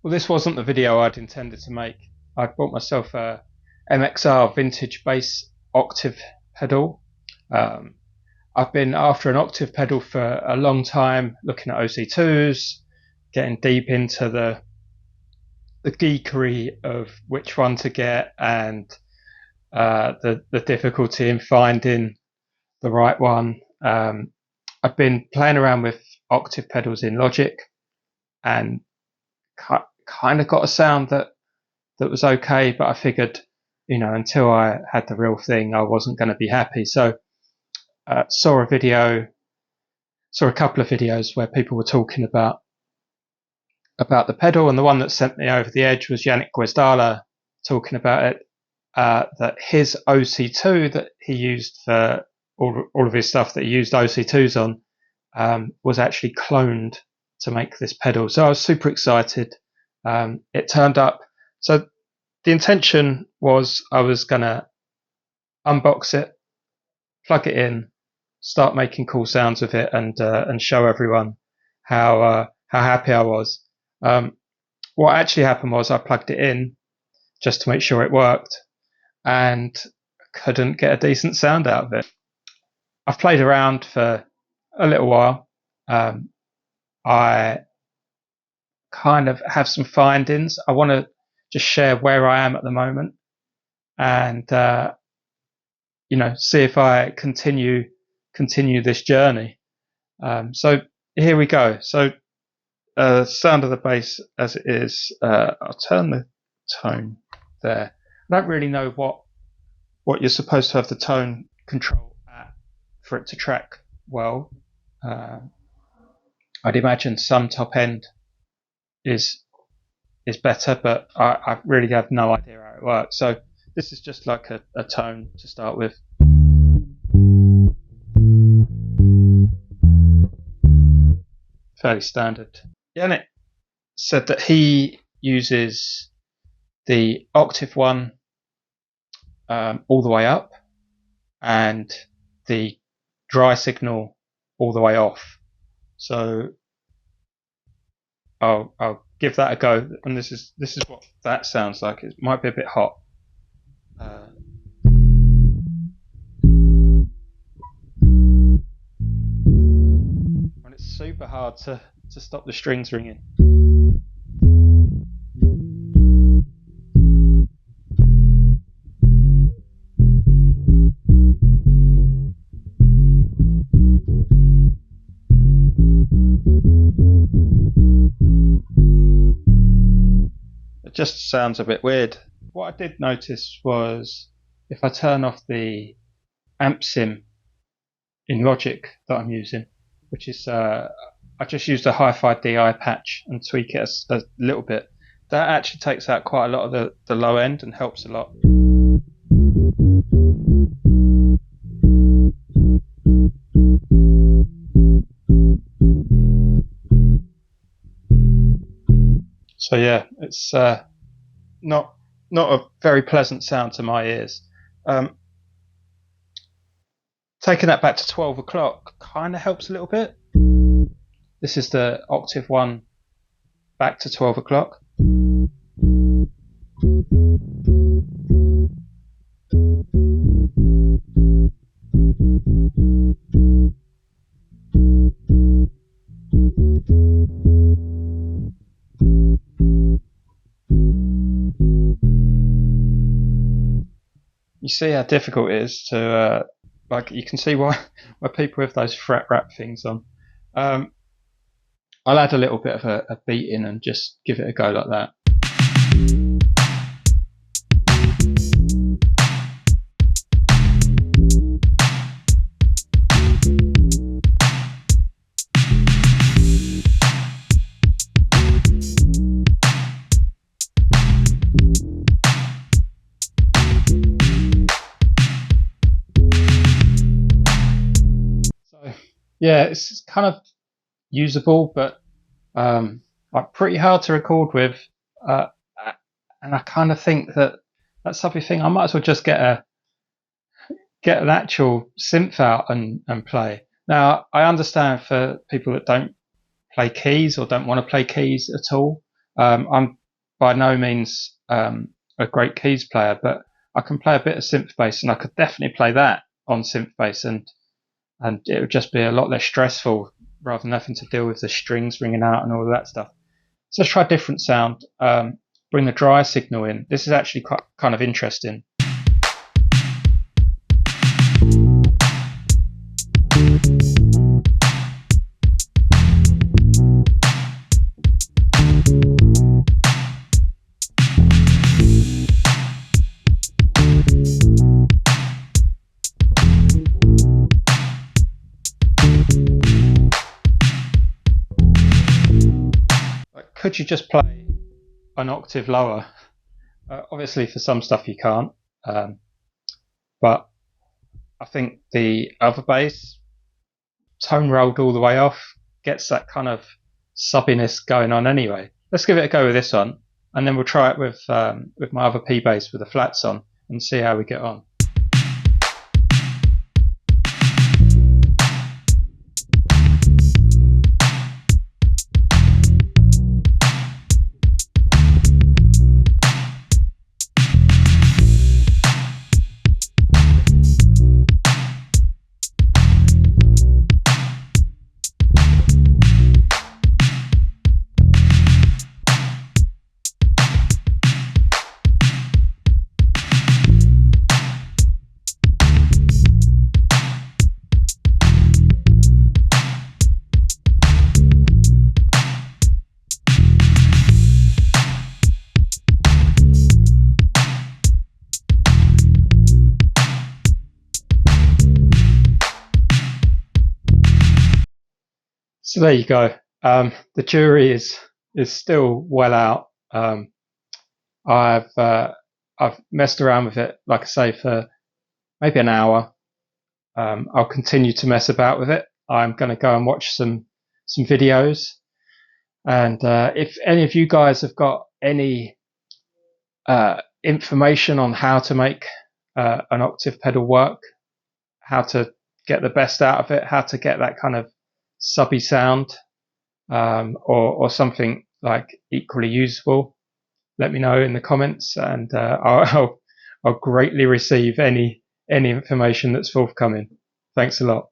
Well, this wasn't the video I'd intended to make. I bought myself a MXR Vintage Bass Octave pedal. I've been after an octave pedal for a long time, looking at OC2s, getting deep into the geekery of which one to get, and the difficulty in finding the right one. I've been playing around with octave pedals in Logic, and kind of got a sound that was okay, but I figured, until I had the real thing, I wasn't going to be happy. So saw a couple of videos where people were talking about the pedal, and the one that sent me over the edge was Janek talking about it. That his OC2 that he used for all of his stuff that he used OC2s on was actually cloned to make this pedal. So I was super excited. It turned up. So the intention was I was going to unbox it, plug it in, start making cool sounds with it, and show everyone how happy I was. What actually happened was I plugged it in just to make sure it worked, and couldn't get a decent sound out of it. I've played around for a little while. I kind of have some findings. I want to just share where I am at the moment, and see if I continue this journey. So here we go. So sound of the bass as it is. I'll turn the tone there. I don't really know what you're supposed to have the tone control at for it to track well. I'd imagine some top end is better, but I really have no idea how it works. So this is just like a tone to start with. Fairly standard. Janek said that he uses the octave one all the way up and the dry signal all the way off. So I'll give that a go, and this is what that sounds like. It might be a bit hot. And it's super hard to stop the strings ringing. It just sounds a bit weird. What I did notice was if I turn off the amp sim in Logic that I'm using, which is I just used a hi-fi DI patch and tweak it a little bit, that actually takes out quite a lot of the low end and helps a lot. So yeah, it's not a very pleasant sound to my ears. Taking that back to 12 o'clock kind of helps a little bit. This is the octave one back to 12 o'clock. You see how difficult it is to, you can see why people have those fret wrap things on. I'll add a little bit of a beat in and just give it a go like that. Yeah, it's kind of usable, but like pretty hard to record with. And I kind of think that type of thing, I might as well just get an actual synth out and play. Now, I understand for people that don't play keys or don't want to play keys at all, I'm by no means a great keys player, but I can play a bit of synth bass, and I could definitely play that on synth bass, and it would just be a lot less stressful rather than having to deal with the strings ringing out and all of that stuff. So let's try a different sound. Bring the dry signal in. This is actually quite kind of interesting. Could you just play an octave lower? Obviously, for some stuff you can't, but I think the other bass, tone rolled all the way off, gets that kind of subbiness going on anyway. Let's give it a go with this one, and then we'll try it with my other P bass with the flats on and see how we get on. So there you go. The jury is still well out. I've messed around with it, like I say, for maybe an hour. I'll continue to mess about with it. I'm going to go and watch some videos, and if any of you guys have got any information on how to make an octave pedal work, how to get the best out of it, how to get that kind of subby sound, or something like equally useful, let me know in the comments, and I'll greatly receive any information that's forthcoming. Thanks a lot.